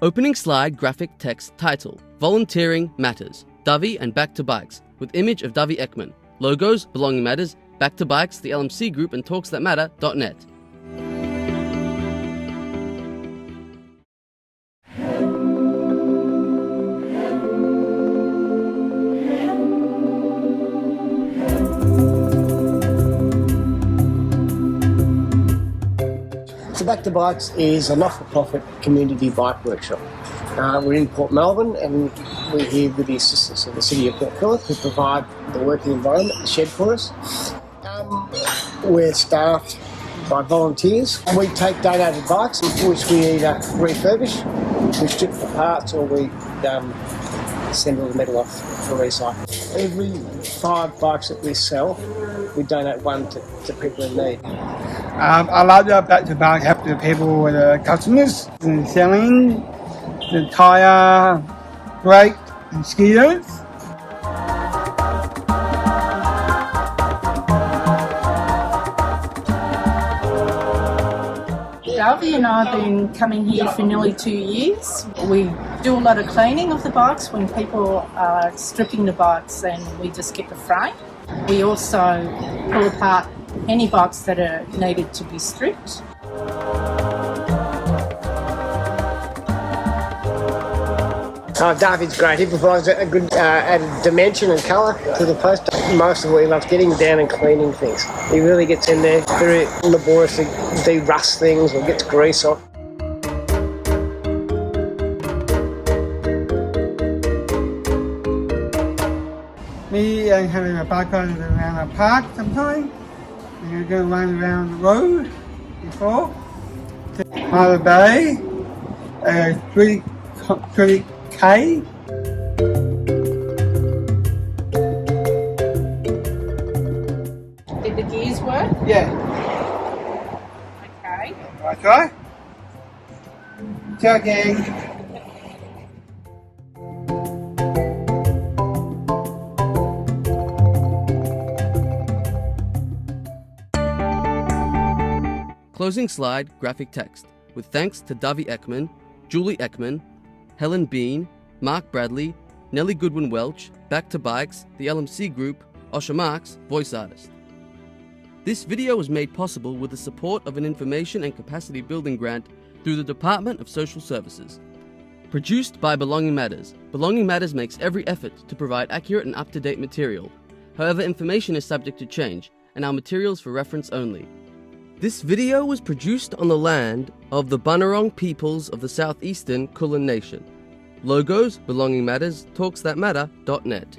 Opening slide graphic text title, Volunteering Matters, Davi and Back2Bikes, with image of Davi Ekman. Logos, Belonging Matters, Back2Bikes, the LMC Group and talksthatmatter.net. So Back2Bikes is a not-for-profit community bike workshop. We're in Port Melbourne and we're here with the assistance of the City of Port Phillip, who provide the working environment, the shed for us. We're staffed by volunteers. We take donated bikes, which we either refurbish, we strip the parts, or we send all the metal off for recycling. Every 5 bikes that we sell, we donate one to people in need. I love that Back2Bikes help the people with the customers and selling the tyre, brake and skiers. Davi and I have been coming here for nearly 2 years. We do a lot of cleaning of the bikes when people are stripping the bikes, and we just get the frame. We also pull apart any bikes that are needed to be stripped. David's great. He provides a good added dimension and colour to the post. Most of all, he loves getting down and cleaning things. He really gets in there, very laboriously de-rust things or gets grease off. Me and having a bike ride around the park sometimes. And we go run around the road before. Mother Bay, 3K. Did the gears work? Yeah. Okay. Okay. Jogging. Closing slide graphic text, with thanks to Davi Ekman, Julie Ekman, Helen Bean, Mark Bradley, Nellie Goodwin Welch, Back2Bikes, the LMC Group, Osher Marks, voice artist. This video was made possible with the support of an information and capacity building grant through the Department of Social Services. Produced by Belonging Matters. Belonging Matters makes every effort to provide accurate and up-to-date material. However, information is subject to change, and our materials for reference only. This video was produced on the land of the Bunurong peoples of the southeastern Kulin Nation. Logos, Belonging Matters, talksthatmatter.net.